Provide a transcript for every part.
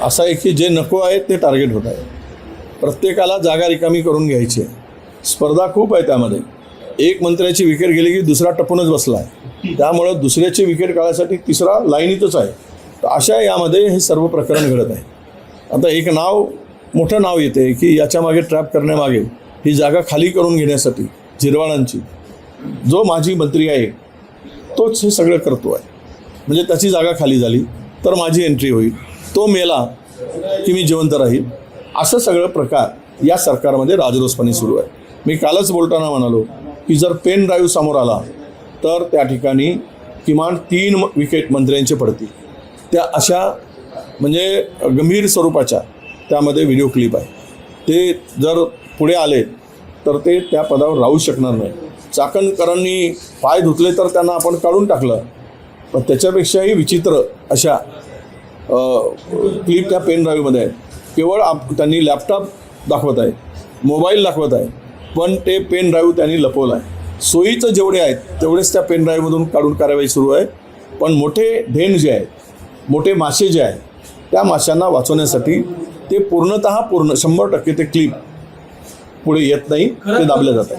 असं आहे की जे नको आहे ते टार्गेट होत आहे. प्रत्येकाला जागा रिकामी करून घ्यायची आहे. स्पर्धा खूप आहे त्यामध्ये. एक मंत्र्याची विकेट गेली की दुसरा टपूनच बसला आहे. त्यामुळं दुसऱ्याची विकेट काढायसाठी तिसरा लाईनीतच आहे. तर अशा यामध्ये हे सर्व प्रकरण घडत आहे. आता एक मोठं नाव येते की याच्यामागे ट्रॅप करण्यामागे ही जागा खाली करून घेण्यासाठी जिरवाळांची जो माजी मंत्री आहे तोच हे सगळं करतो आहे. म्हणजे त्याची जागा खाली झाली तर माझी एंट्री होईल, तो मेला की मी जिवंत राहील, असं सगळं प्रकार या सरकारमध्ये राजरोसपणे सुरू आहे. मी कालच बोलताना म्हणालो की जर पेन ड्राईव्ह समोर आला तर त्या ठिकाणी किमान 3 विकेट मंत्र्यांचे पडतील. त्या अशा म्हणजे गंभीर स्वरूपाच्या त्यामध्ये व्हिडिओ क्लिप आहे. ते जर पुढे आले तर ते त्या पदावर राहू शकणार नाही. चाकणकरांनी पाय धुतले तर त्यांना आपण काढून टाकलं, पण त्याच्यापेक्षाही विचित्र अशा क्लिप त्या पेन ड्राईव्हमध्ये आहेत. केवळ त्यांनी लॅपटॉप दाखवत आहे, मोबाईल दाखवत आहे, पण ते पेन ड्राईव्ह त्यांनी लपवलं आहे. सोयीचं जेवढे आहेत तेवढेच त्या पेन ड्राईव्हमधून काढून कारवाई सुरू आहे. पण मोठे ढेण जे आहेत, मोठे मासे जे आहेत, त्या माशांना वाचवण्यासाठी ते पूर्ण 100% ते क्लिप पुढे येत नाही, ते दाबले जातात.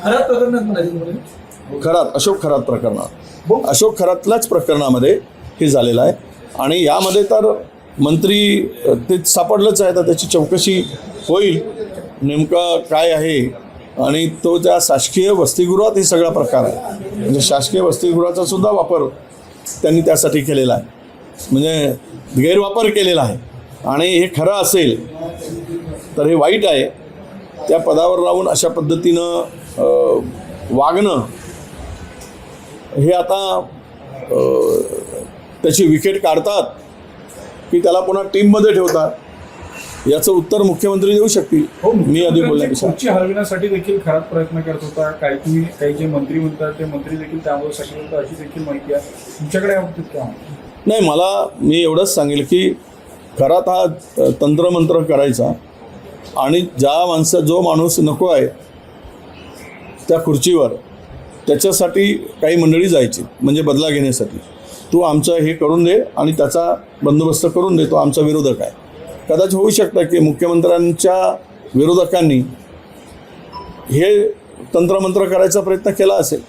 अशोक खरात प्रकरणात, अशोक खरातल्याच प्रकरणामध्ये हे झालेलं आहे. आणि यामध्ये तर मंत्री ते सापडलंच आहे. तर त्याची चौकशी होईल नेमकं काय आहे. आणि तो त्या शासकीय वसतिगृहात हे सगळा प्रकार आहे. म्हणजे शासकीय वसतिगृहाचा सुद्धा वापर त्यांनी त्यासाठी केलेला आहे, म्हणजे गैरवापर केलेला आहे. आणि हे खरं असेल तर हे वाईट आहे. त्या पदावर राहून अशा पद्धतीनं वागणं हे आता त्याची विकेट काढतात की त्याला पुन्हा टीममध्ये ठेवतात, याचं उत्तर मुख्यमंत्री देऊ शकतील. मी आधी बोलण्यापेक्षा खुर्ची हलविण्यासाठी देखील खराब प्रयत्न करत होता. काही जे मंत्री म्हणतात ते मंत्री देखील त्यामुळे सक्रिय होतात अशी देखील माहिती आहे. तुमच्याकडे बाबतीत काय? नाही, मी एवढंच सांगेल की खरात हा तंत्रमंत्र करायचा आणि जो माणूस नको आहे त्या खुर्चीवर त्याच्यासाठी काही मंडळी जायची, म्हणजे बदला घेण्यासाठी. तू आमचं हे करून दे आणि त्याचा बंदोबस्त करून दे, तो आमचा विरोधक आहे. कदाचित होऊ शकतं की मुख्यमंत्र्यांच्या विरोधकांनी हे तंत्रमंत्र करायचा प्रयत्न केला असेल,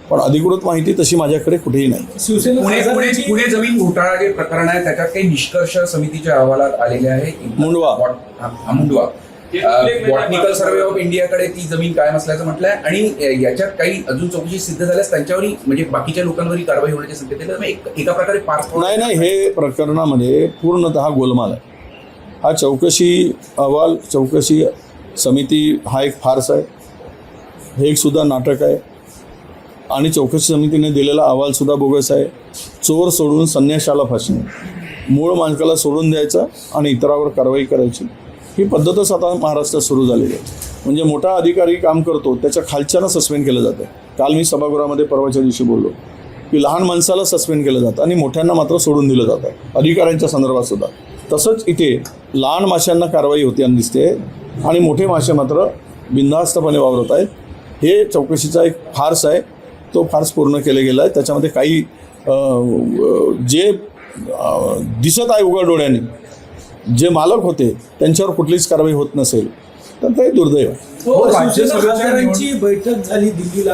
पण अधिकृत माहिती तशी माझ्याकडे कुठेही नाही. पुणे जमीन घोटाळा जे प्रकरण आहे त्याच्यात काही निष्कर्ष समितीच्या अहवालात आलेले आहे. मुंडवा बॉटनिकल सर्व्हे ऑफ इंडियाकडे ती जमीन कायम असल्याचं म्हटलंय. आणि याच्यात काही अजून चौकशी सिद्ध झाल्यास त्यांच्यावरही म्हणजे बाकीच्या लोकांवरही कारवाई होण्याचे संकेत आहे. एका प्रकारे नाही, हे प्रकरणामध्ये पूर्णतः गोलमाल आहे. हा चौकशी अहवाल, चौकशी समिती हा एक फार्स आहे, हे एक सुद्धा नाटक आहे. आणि चौकशी समितीने दिलेला अहवालसुद्धा बोगस आहे. चोर सोडून संन्याशाला फाशी, मूळ माणसाला सोडून द्यायचं आणि इतरावर कारवाई करायची, ही पद्धतच आता महाराष्ट्रात सुरू झालेली आहे. म्हणजे मोठा अधिकारी काम करतो त्याच्या खालच्यानं सस्पेंड केलं जातं. काल मी सभागृहामध्ये परवाच्या दिवशी बोललो की लहान माणसाला सस्पेंड केलं जातं आणि मोठ्यांना मात्र सोडून दिलं जातं अधिकाऱ्यांच्या संदर्भात सुद्धा. तसंच इथे लहान माशांना कारवाई होती दिसते आणि मोठे मासे मात्र बिनधास्तपणे वावरत आहेत. हे चौकशीचा एक फार्स आहे. तो फार्स पूर्ण केला गेला आहे. त्याच्यामध्ये काही जे दिसत आहे उघड डोळ्याने, जे मालक होते त्यांच्यावर कुठलीच कारवाई होत नसेल तर ते दुर्दैव आहे. राज्य सरकारची बैठक झाली दिल्लीला.